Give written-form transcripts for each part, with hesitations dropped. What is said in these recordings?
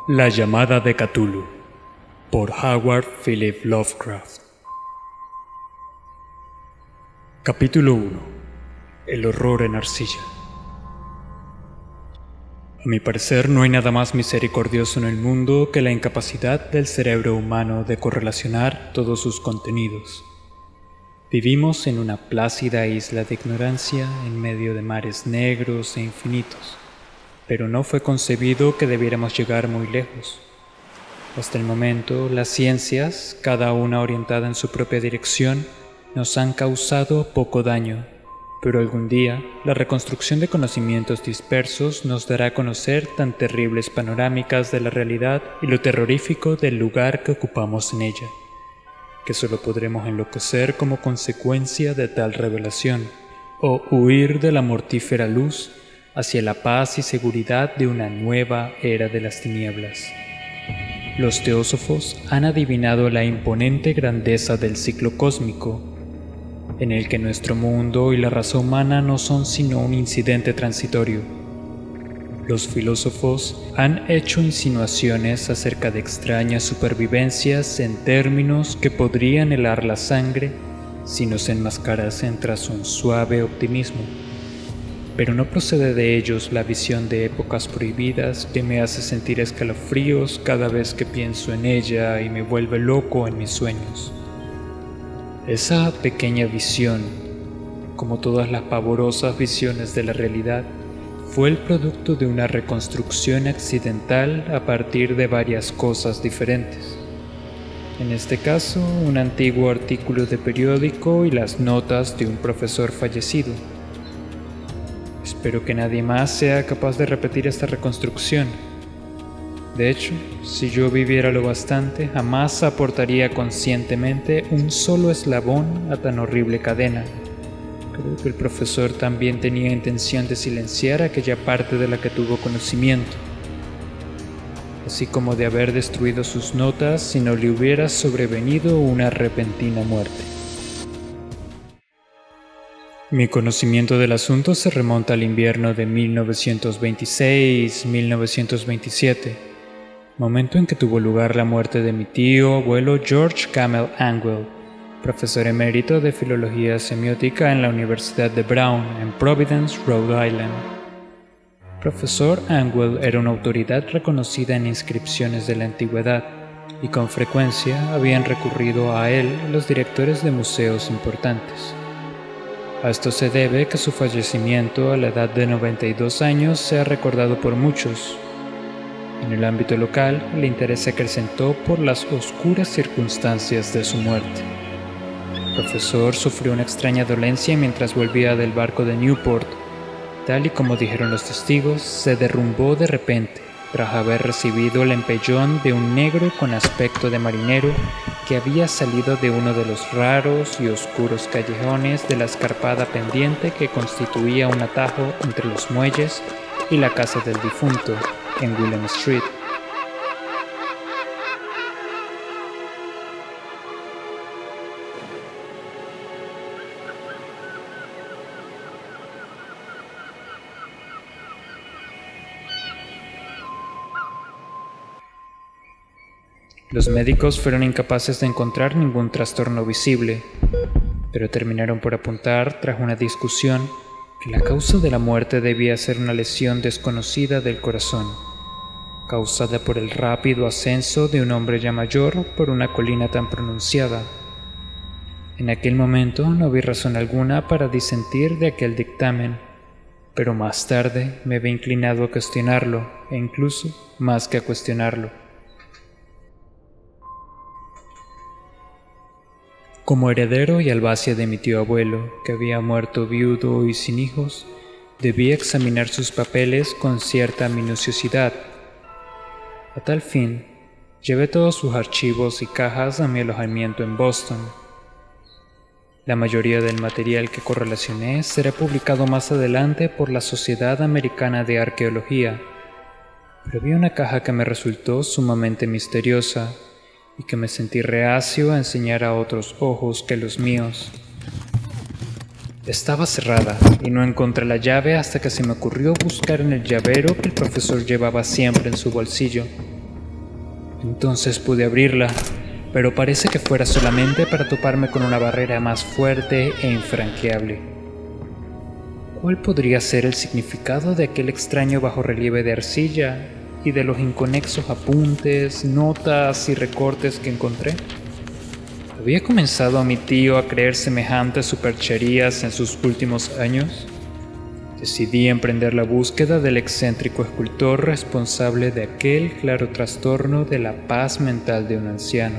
La llamada de Cthulhu, por Howard Philip Lovecraft. Capítulo 1. El horror en arcilla. A mi parecer, no hay nada más misericordioso en el mundo que la incapacidad del cerebro humano de correlacionar todos sus contenidos. Vivimos en una plácida isla de ignorancia en medio de mares negros e infinitos, pero no fue concebido que debiéramos llegar muy lejos. Hasta el momento, las ciencias, cada una orientada en su propia dirección, nos han causado poco daño, pero algún día la reconstrucción de conocimientos dispersos nos dará a conocer tan terribles panorámicas de la realidad y lo terrorífico del lugar que ocupamos en ella, que solo podremos enloquecer como consecuencia de tal revelación, o huir de la mortífera luz hacia la paz y seguridad de una nueva era de las tinieblas. Los teósofos han adivinado la imponente grandeza del ciclo cósmico, en el que nuestro mundo y la raza humana no son sino un incidente transitorio. Los filósofos han hecho insinuaciones acerca de extrañas supervivencias en términos que podrían helar la sangre si nos enmascarasen tras un suave optimismo. Pero no procede de ellos la visión de épocas prohibidas que me hace sentir escalofríos cada vez que pienso en ella y me vuelve loco en mis sueños. Esa pequeña visión, como todas las pavorosas visiones de la realidad, fue el producto de una reconstrucción accidental a partir de varias cosas diferentes. En este caso, un antiguo artículo de periódico y las notas de un profesor fallecido. Espero que nadie más sea capaz de repetir esta reconstrucción. De hecho, si yo viviera lo bastante, jamás aportaría conscientemente un solo eslabón a tan horrible cadena. Creo que el profesor también tenía intención de silenciar aquella parte de la que tuvo conocimiento, así como de haber destruido sus notas si no le hubiera sobrevenido una repentina muerte. Mi conocimiento del asunto se remonta al invierno de 1926-1927, momento en que tuvo lugar la muerte de mi tío abuelo George Camel Angwell, profesor emérito de filología semiótica en la Universidad de Brown, en Providence, Rhode Island. Profesor Angwell era una autoridad reconocida en inscripciones de la antigüedad, y con frecuencia habían recurrido a él los directores de museos importantes. A esto se debe que su fallecimiento a la edad de 92 años sea recordado por muchos. En el ámbito local, el interés se acrecentó por las oscuras circunstancias de su muerte. El profesor sufrió una extraña dolencia mientras volvía del barco de Newport. Tal y como dijeron los testigos, se derrumbó de repente, tras haber recibido el empellón de un negro con aspecto de marinero que había salido de uno de los raros y oscuros callejones de la escarpada pendiente que constituía un atajo entre los muelles y la casa del difunto, en William Street. Los médicos fueron incapaces de encontrar ningún trastorno visible, pero terminaron por apuntar, tras una discusión, que la causa de la muerte debía ser una lesión desconocida del corazón, causada por el rápido ascenso de un hombre ya mayor por una colina tan pronunciada. En aquel momento no vi razón alguna para disentir de aquel dictamen, pero más tarde me vi inclinado a cuestionarlo, e incluso más que a cuestionarlo. Como heredero y albacia de mi tío abuelo, que había muerto viudo y sin hijos, debí examinar sus papeles con cierta minuciosidad. A tal fin, llevé todos sus archivos y cajas a mi alojamiento en Boston. La mayoría del material que correlacioné será publicado más adelante por la Sociedad Americana de Arqueología, pero vi una caja que me resultó sumamente misteriosa y que me sentí reacio a enseñar a otros ojos que los míos. Estaba cerrada y no encontré la llave hasta que se me ocurrió buscar en el llavero que el profesor llevaba siempre en su bolsillo. Entonces pude abrirla, pero parece que fuera solamente para toparme con una barrera más fuerte e infranqueable. ¿Cuál podría ser el significado de aquel extraño bajorrelieve de arcilla y de los inconexos apuntes, notas y recortes que encontré? ¿Había comenzado mi tío a creer semejantes supercherías en sus últimos años? Decidí emprender la búsqueda del excéntrico escultor responsable de aquel claro trastorno de la paz mental de un anciano.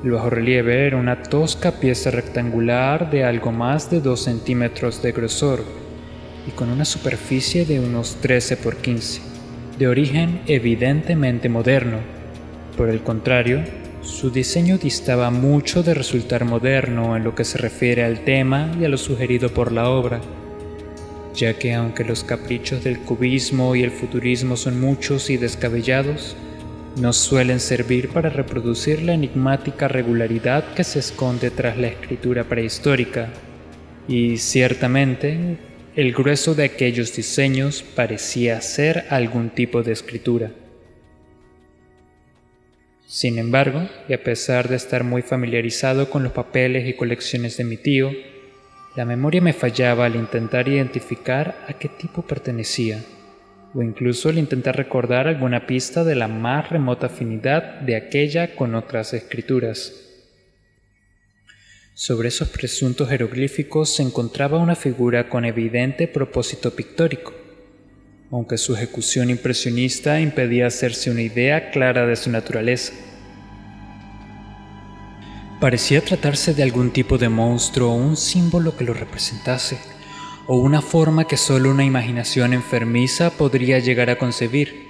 El bajorrelieve era una tosca pieza rectangular de algo más de 2 centímetros de grosor y con una superficie de unos 13 por 15, de origen evidentemente moderno. Por el contrario, su diseño distaba mucho de resultar moderno en lo que se refiere al tema y a lo sugerido por la obra, ya que aunque los caprichos del cubismo y el futurismo son muchos y descabellados, no suelen servir para reproducir la enigmática regularidad que se esconde tras la escritura prehistórica, y ciertamente el grueso de aquellos diseños parecía ser algún tipo de escritura. Sin embargo, y a pesar de estar muy familiarizado con los papeles y colecciones de mi tío, la memoria me fallaba al intentar identificar a qué tipo pertenecía, o incluso al intentar recordar alguna pista de la más remota afinidad de aquella con otras escrituras. Sobre esos presuntos jeroglíficos se encontraba una figura con evidente propósito pictórico, aunque su ejecución impresionista impedía hacerse una idea clara de su naturaleza. Parecía tratarse de algún tipo de monstruo o un símbolo que lo representase, o una forma que solo una imaginación enfermiza podría llegar a concebir.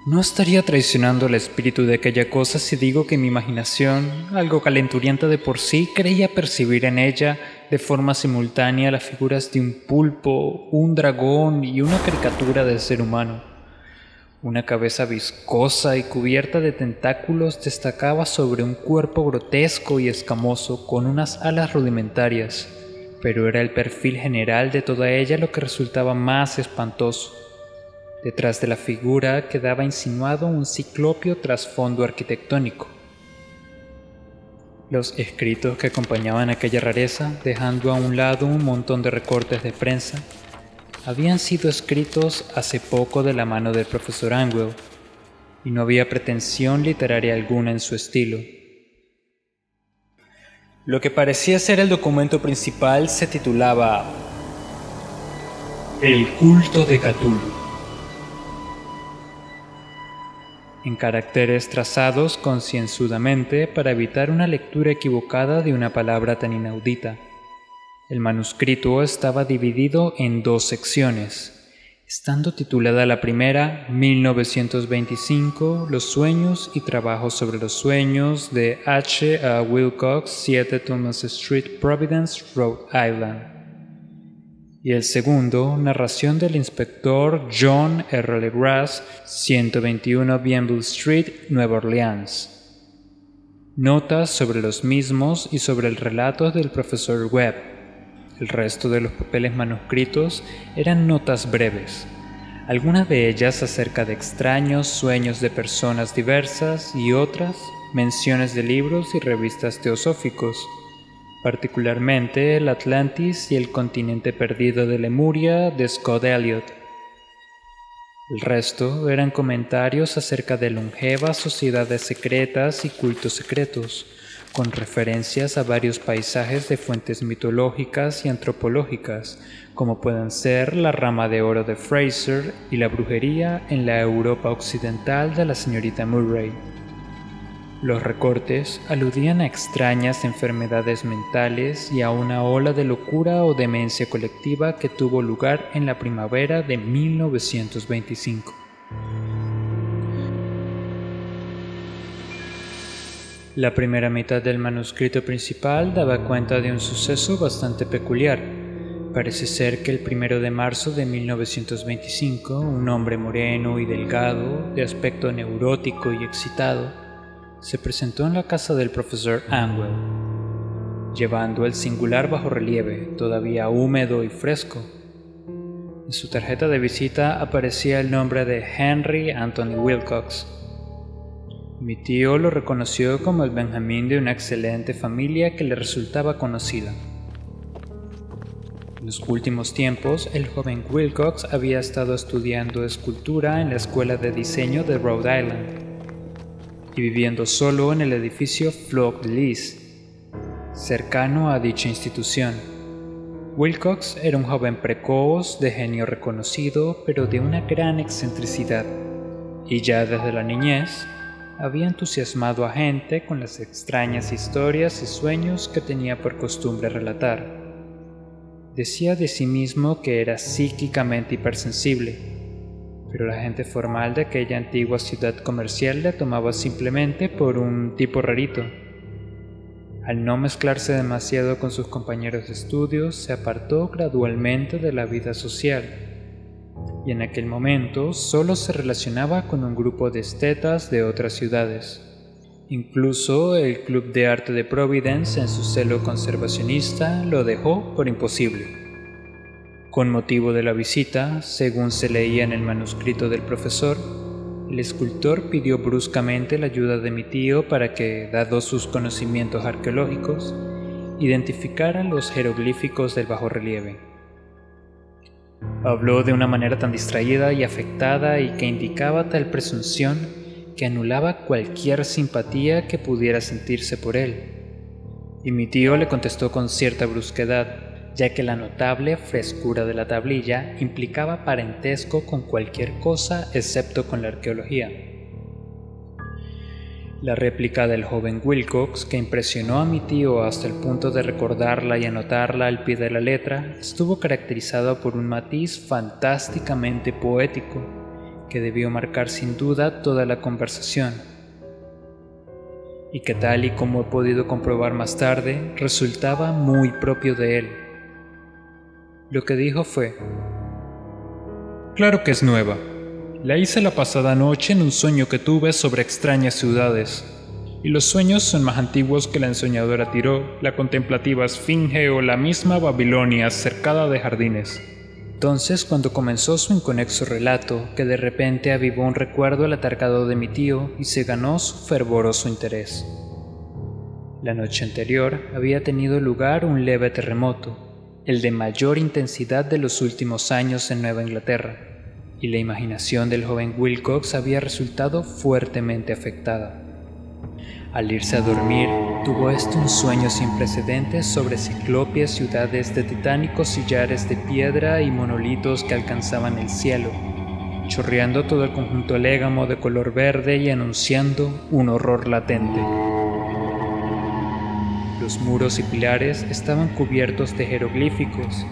No estaría traicionando el espíritu de aquella cosa si digo que mi imaginación, algo calenturienta de por sí, creía percibir en ella de forma simultánea las figuras de un pulpo, un dragón y una caricatura del ser humano. Una cabeza viscosa y cubierta de tentáculos destacaba sobre un cuerpo grotesco y escamoso con unas alas rudimentarias, pero era el perfil general de toda ella lo que resultaba más espantoso. Detrás de la figura quedaba insinuado un ciclópeo trasfondo arquitectónico. Los escritos que acompañaban aquella rareza, dejando a un lado un montón de recortes de prensa, habían sido escritos hace poco de la mano del profesor Angwell, y no había pretensión literaria alguna en su estilo. Lo que parecía ser el documento principal se titulaba El culto de Cthulhu, en caracteres trazados concienzudamente para evitar una lectura equivocada de una palabra tan inaudita. El manuscrito estaba dividido en 2 secciones, estando titulada la primera 1925, Los sueños y trabajos sobre los sueños de H. A. Wilcox, 7 Thomas Street, Providence, Rhode Island. Y el segundo, narración del inspector John R. Legras, 121 Bienville Street, Nueva Orleans. Notas sobre los mismos y sobre el relato del profesor Webb. El resto de los papeles manuscritos eran notas breves, algunas de ellas acerca de extraños sueños de personas diversas y otras menciones de libros y revistas teosóficos, particularmente el Atlantis y el continente perdido de Lemuria de Scott Elliot. El resto eran comentarios acerca de longevas sociedades secretas y cultos secretos, con referencias a varios paisajes de fuentes mitológicas y antropológicas, como pueden ser la rama de oro de Fraser y la brujería en la Europa occidental de la señorita Murray. Los recortes aludían a extrañas enfermedades mentales y a una ola de locura o demencia colectiva que tuvo lugar en la primavera de 1925. La primera mitad del manuscrito principal daba cuenta de un suceso bastante peculiar. Parece ser que el 1 de marzo de 1925, un hombre moreno y delgado, de aspecto neurótico y excitado, se presentó en la casa del profesor Angwell, llevando el singular bajorrelieve, todavía húmedo y fresco. En su tarjeta de visita aparecía el nombre de Henry Anthony Wilcox. Mi tío lo reconoció como el Benjamín de una excelente familia que le resultaba conocida. En los últimos tiempos, el joven Wilcox había estado estudiando escultura en la Escuela de Diseño de Rhode Island y viviendo solo en el edificio Fleur de Lis, cercano a dicha institución. Wilcox era un joven precoz, de genio reconocido, pero de una gran excentricidad, y ya desde la niñez había entusiasmado a gente con las extrañas historias y sueños que tenía por costumbre relatar. Decía de sí mismo que era psíquicamente hipersensible, pero la gente formal de aquella antigua ciudad comercial le tomaba simplemente por un tipo rarito. Al no mezclarse demasiado con sus compañeros de estudios, se apartó gradualmente de la vida social, y en aquel momento solo se relacionaba con un grupo de estetas de otras ciudades. Incluso el Club de Arte de Providence, en su celo conservacionista, lo dejó por imposible. Con motivo de la visita, según se leía en el manuscrito del profesor, el escultor pidió bruscamente la ayuda de mi tío para que, dados sus conocimientos arqueológicos, identificara los jeroglíficos del bajorrelieve. Habló de una manera tan distraída y afectada y que indicaba tal presunción que anulaba cualquier simpatía que pudiera sentirse por él. Y mi tío le contestó con cierta brusquedad, ya que la notable frescura de la tablilla implicaba parentesco con cualquier cosa excepto con la arqueología. La réplica del joven Wilcox, que impresionó a mi tío hasta el punto de recordarla y anotarla al pie de la letra, estuvo caracterizada por un matiz fantásticamente poético, que debió marcar sin duda toda la conversación, y que tal y como he podido comprobar más tarde, resultaba muy propio de él. Lo que dijo fue: «Claro que es nueva. La hice la pasada noche en un sueño que tuve sobre extrañas ciudades, y los sueños son más antiguos que la ensoñadora Tiró, la contemplativa Esfinge o la misma Babilonia cercada de jardines». Entonces, cuando comenzó su inconexo relato, que de repente avivó un recuerdo aletargado de mi tío y se ganó su fervoroso interés. La noche anterior había tenido lugar un leve terremoto, el de mayor intensidad de los últimos años en Nueva Inglaterra, y la imaginación del joven Wilcox había resultado fuertemente afectada. Al irse a dormir, tuvo un sueño sin precedentes sobre ciclópeas ciudades de titánicos sillares de piedra y monolitos que alcanzaban el cielo, chorreando todo el conjunto légamo de color verde y anunciando un horror latente. Los muros y pilares estaban cubiertos de jeroglíficos,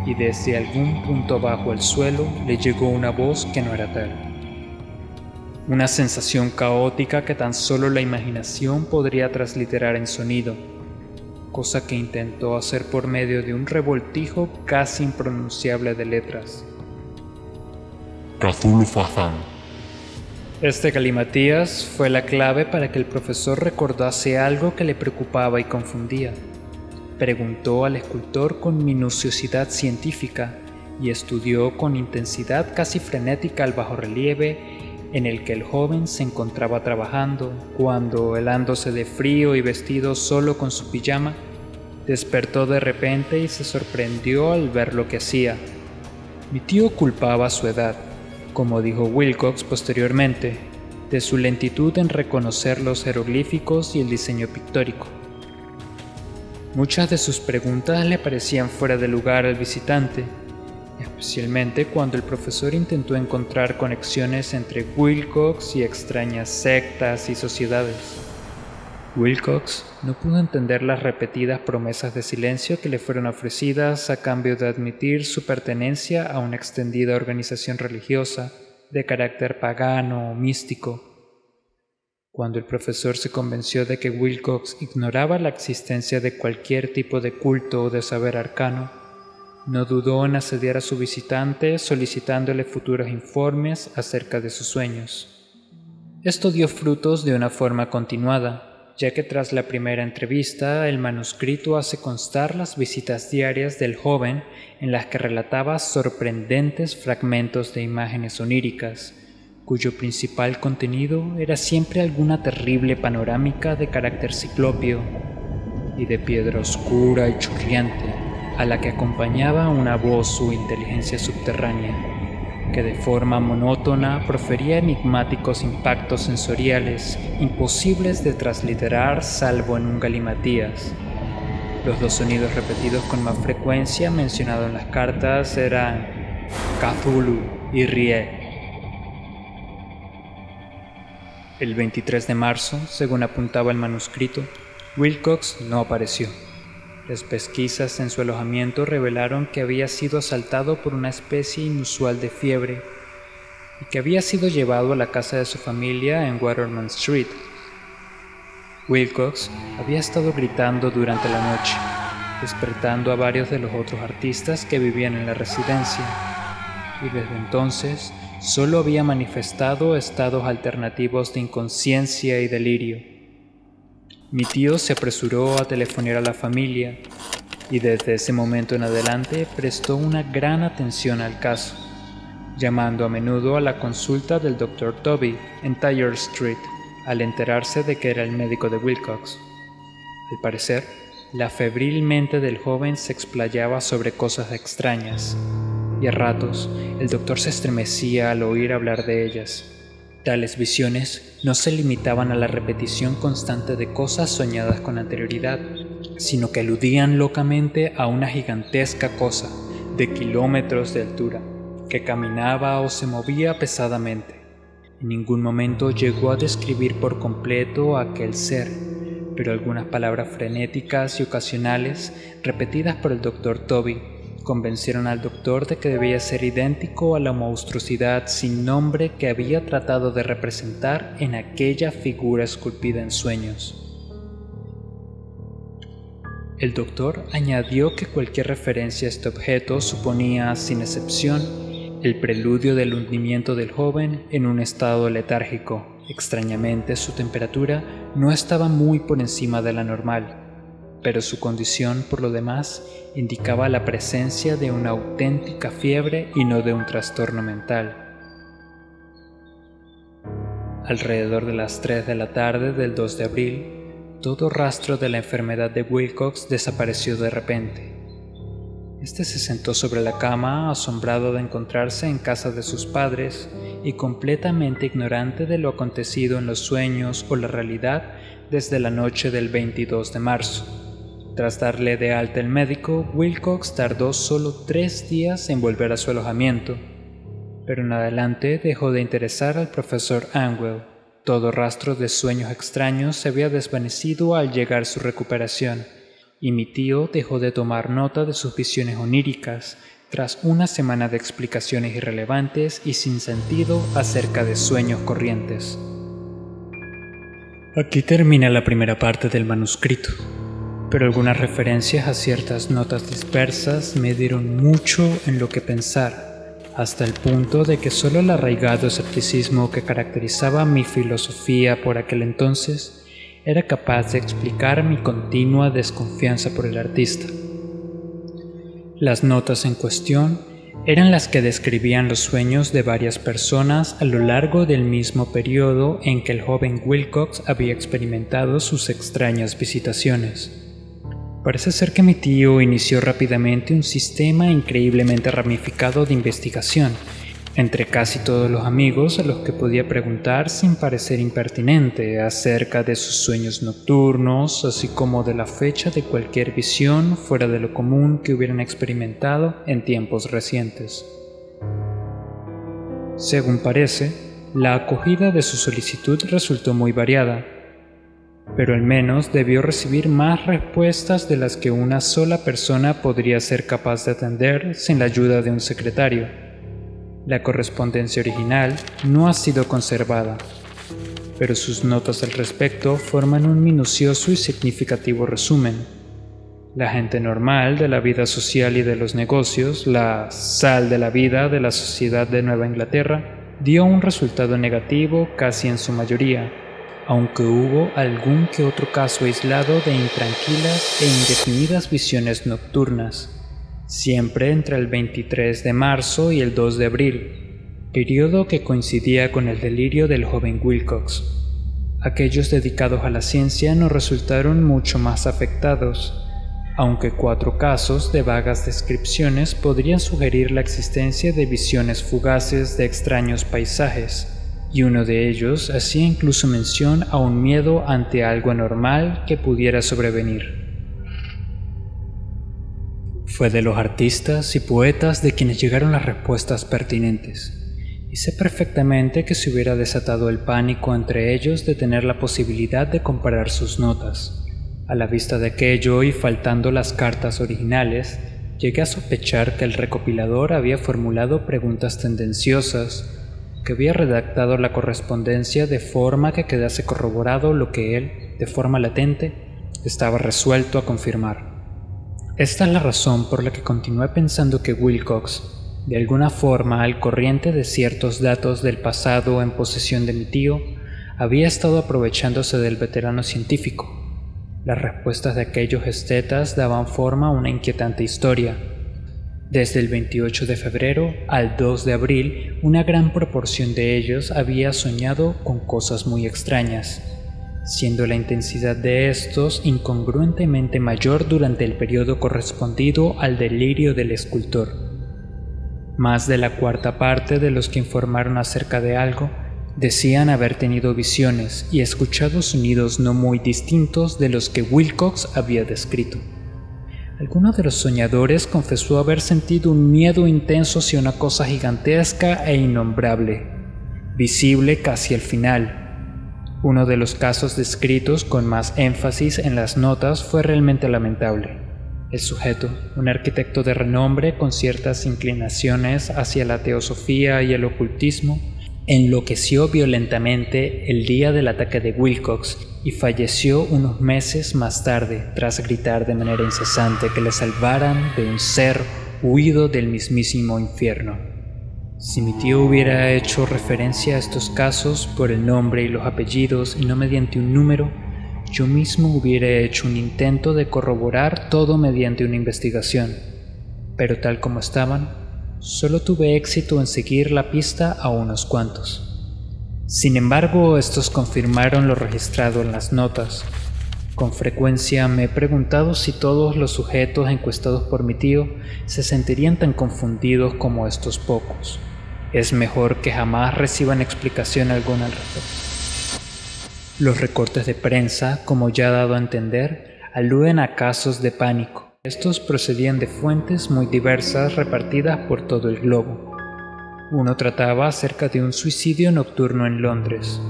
y desde algún punto bajo el suelo le llegó una voz que no era tal. Una sensación caótica que tan solo la imaginación podría transliterar en sonido, cosa que intentó hacer por medio de un revoltijo casi impronunciable de letras. Cthulhu Fazan. Este galimatías fue la clave para que el profesor recordase algo que le preocupaba y confundía. Preguntó al escultor con minuciosidad científica y estudió con intensidad casi frenética el bajorrelieve en el que el joven se encontraba trabajando cuando, helándose de frío y vestido solo con su pijama, despertó de repente y se sorprendió al ver lo que hacía. Mi tío culpaba su edad, como dijo Wilcox posteriormente, de su lentitud en reconocer los jeroglíficos y el diseño pictórico. Muchas de sus preguntas le parecían fuera de lugar al visitante, especialmente cuando el profesor intentó encontrar conexiones entre Wilcox y extrañas sectas y sociedades. Wilcox no pudo entender las repetidas promesas de silencio que le fueron ofrecidas a cambio de admitir su pertenencia a una extendida organización religiosa de carácter pagano o místico. Cuando el profesor se convenció de que Wilcox ignoraba la existencia de cualquier tipo de culto o de saber arcano, no dudó en asediar a su visitante solicitándole futuros informes acerca de sus sueños. Esto dio frutos de una forma continuada, ya que tras la primera entrevista el manuscrito hace constar las visitas diarias del joven en las que relataba sorprendentes fragmentos de imágenes oníricas, cuyo principal contenido era siempre alguna terrible panorámica de carácter ciclópeo y de piedra oscura y chorreante, a la que acompañaba una voz o inteligencia subterránea, que de forma monótona profería enigmáticos impactos sensoriales imposibles de transliterar salvo en un galimatías. Los dos sonidos repetidos con más frecuencia mencionados en las cartas eran Cthulhu y Rie. El 23 de marzo, según apuntaba el manuscrito, Wilcox no apareció. Las pesquisas en su alojamiento revelaron que había sido asaltado por una especie inusual de fiebre y que había sido llevado a la casa de su familia en Waterman Street. Wilcox había estado gritando durante la noche, despertando a varios de los otros artistas que vivían en la residencia, y desde entonces solo había manifestado estados alternativos de inconsciencia y delirio. Mi tío se apresuró a telefonear a la familia y desde ese momento en adelante prestó una gran atención al caso, llamando a menudo a la consulta del Dr. Toby en Tyler Street al enterarse de que era el médico de Wilcox. Al parecer, la febril mente del joven se explayaba sobre cosas extrañas, y a ratos el doctor se estremecía al oír hablar de ellas. Tales visiones no se limitaban a la repetición constante de cosas soñadas con anterioridad, sino que aludían locamente a una gigantesca cosa de kilómetros de altura, que caminaba o se movía pesadamente. En ningún momento llegó a describir por completo a aquel ser, pero algunas palabras frenéticas y ocasionales, repetidas por el Dr. Toby, convencieron al doctor de que debía ser idéntico a la monstruosidad sin nombre que había tratado de representar en aquella figura esculpida en sueños. El doctor añadió que cualquier referencia a este objeto suponía, sin excepción, el preludio del hundimiento del joven en un estado letárgico. Extrañamente, su temperatura no estaba muy por encima de la normal, pero su condición, por lo demás, indicaba la presencia de una auténtica fiebre y no de un trastorno mental. Alrededor de las 3 de la tarde del 2 de abril, todo rastro de la enfermedad de Wilcox desapareció de repente. Este se sentó sobre la cama, asombrado de encontrarse en casa de sus padres y completamente ignorante de lo acontecido en los sueños o la realidad desde la noche del 22 de marzo. Tras darle de alta el médico, Wilcox tardó solo 3 días en volver a su alojamiento, pero en adelante dejó de interesar al profesor Angwell. Todo rastro de sueños extraños se había desvanecido al llegar su recuperación, y mi tío dejó de tomar nota de sus visiones oníricas tras una semana de explicaciones irrelevantes y sin sentido acerca de sueños corrientes. Aquí termina la primera parte del manuscrito, pero algunas referencias a ciertas notas dispersas me dieron mucho en lo que pensar, hasta el punto de que solo el arraigado escepticismo que caracterizaba mi filosofía por aquel entonces era capaz de explicar mi continua desconfianza por el artista. Las notas en cuestión eran las que describían los sueños de varias personas a lo largo del mismo periodo en que el joven Wilcox había experimentado sus extrañas visitaciones. Parece ser que mi tío inició rápidamente un sistema increíblemente ramificado de investigación entre casi todos los amigos a los que podía preguntar sin parecer impertinente acerca de sus sueños nocturnos, así como de la fecha de cualquier visión fuera de lo común que hubieran experimentado en tiempos recientes. Según parece, la acogida de su solicitud resultó muy variada, pero al menos debió recibir más respuestas de las que una sola persona podría ser capaz de atender sin la ayuda de un secretario. La correspondencia original no ha sido conservada, pero sus notas al respecto forman un minucioso y significativo resumen. La gente normal de la vida social y de los negocios, la sal de la vida de la sociedad de Nueva Inglaterra, dio un resultado negativo casi en su mayoría, aunque hubo algún que otro caso aislado de intranquilas e indefinidas visiones nocturnas, siempre entre el 23 de marzo y el 2 de abril. periodo que coincidía con el delirio del joven Wilcox. Aquellos dedicados a la ciencia no resultaron mucho más afectados, aunque 4 casos de vagas descripciones podrían sugerir la existencia de visiones fugaces de extraños paisajes, y uno de ellos hacía incluso mención a un miedo ante algo anormal que pudiera sobrevenir. Fue de los artistas y poetas de quienes llegaron las respuestas pertinentes, y sé perfectamente que se hubiera desatado el pánico entre ellos de tener la posibilidad de comparar sus notas. A la vista de aquello y faltando las cartas originales, llegué a sospechar que el recopilador había formulado preguntas tendenciosas, que había redactado la correspondencia de forma que quedase corroborado lo que él, de forma latente, estaba resuelto a confirmar. Esta es la razón por la que continué pensando que Wilcox, de alguna forma al corriente de ciertos datos del pasado en posesión de mi tío, había estado aprovechándose del veterano científico. Las respuestas de aquellos estetas daban forma a una inquietante historia. Desde el 28 de febrero al 2 de abril, una gran proporción de ellos había soñado con cosas muy extrañas, siendo la intensidad de estos incongruentemente mayor durante el periodo correspondido al delirio del escultor. Más de la cuarta parte de los que informaron acerca de algo decían haber tenido visiones y escuchado sonidos no muy distintos de los que Wilcox había descrito. Alguno de los soñadores confesó haber sentido un miedo intenso hacia una cosa gigantesca e innombrable, visible casi al final. Uno de los casos descritos con más énfasis en las notas fue realmente lamentable. El sujeto, un arquitecto de renombre con ciertas inclinaciones hacia la teosofía y el ocultismo, enloqueció violentamente el día del ataque de Wilcox y falleció unos meses más tarde tras gritar de manera incesante que le salvaran de un ser huido del mismísimo infierno. Si mi tío hubiera hecho referencia a estos casos por el nombre y los apellidos y no mediante un número, yo mismo hubiera hecho un intento de corroborar todo mediante una investigación, pero tal como estaban, solo tuve éxito en seguir la pista a unos cuantos. Sin embargo, estos confirmaron lo registrado en las notas. Con frecuencia me he preguntado si todos los sujetos encuestados por mi tío se sentirían tan confundidos como estos pocos. Es mejor que jamás reciban explicación alguna al respecto. Los recortes de prensa, como ya he dado a entender, aluden a casos de pánico. Estos procedían de fuentes muy diversas repartidas por todo el globo. Uno trataba acerca de un suicidio nocturno en Londres,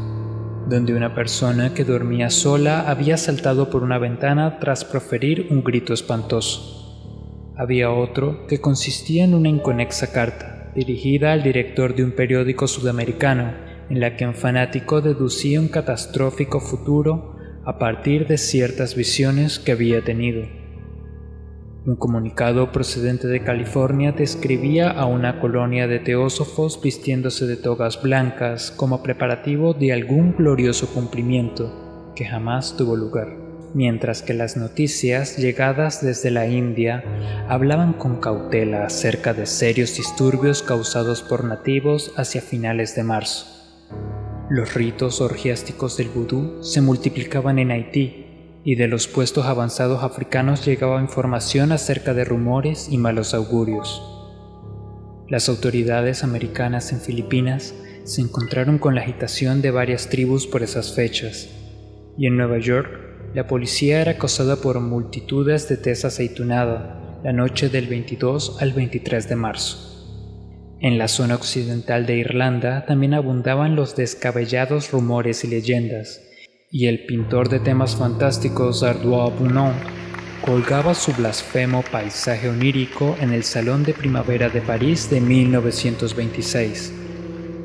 donde una persona que dormía sola había saltado por una ventana tras proferir un grito espantoso. Había otro que consistía en una inconexa carta, dirigida al director de un periódico sudamericano, en la que un fanático deducía un catastrófico futuro a partir de ciertas visiones que había tenido. Un comunicado procedente de California describía a una colonia de teósofos vistiéndose de togas blancas como preparativo de algún glorioso cumplimiento que jamás tuvo lugar, mientras que las noticias llegadas desde la India hablaban con cautela acerca de serios disturbios causados por nativos hacia finales de marzo. Los ritos orgiásticos del vudú se multiplicaban en Haití, y de los puestos avanzados africanos llegaba información acerca de rumores y malos augurios. Las autoridades americanas en Filipinas se encontraron con la agitación de varias tribus por esas fechas, y en Nueva York la policía era acosada por multitudes de tez aceitunada la noche del 22 al 23 de marzo. En la zona occidental de Irlanda también abundaban los descabellados rumores y leyendas, y el pintor de temas fantásticos Ardois Bunau colgaba su blasfemo paisaje onírico en el Salón de Primavera de París de 1926.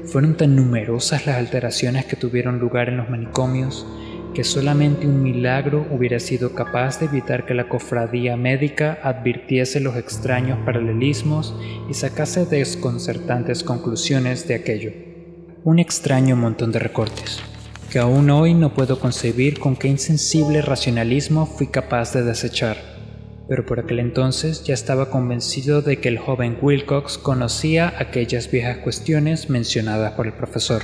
Fueron tan numerosas las alteraciones que tuvieron lugar en los manicomios que solamente un milagro hubiera sido capaz de evitar que la cofradía médica advirtiese los extraños paralelismos y sacase desconcertantes conclusiones de aquello. Un extraño montón de recortes, que aún hoy no puedo concebir con qué insensible racionalismo fui capaz de desechar. pero por aquel entonces ya estaba convencido de que el joven Wilcox conocía aquellas viejas cuestiones mencionadas por el profesor.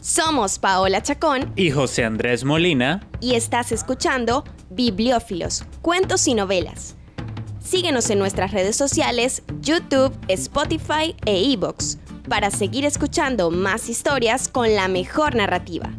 Somos Paola Chacón Y José Andrés Molina. y estás escuchando Bibliófilos, cuentos y novelas. Síguenos en nuestras redes sociales, YouTube, Spotify e iVoox para seguir escuchando más historias con la mejor narrativa.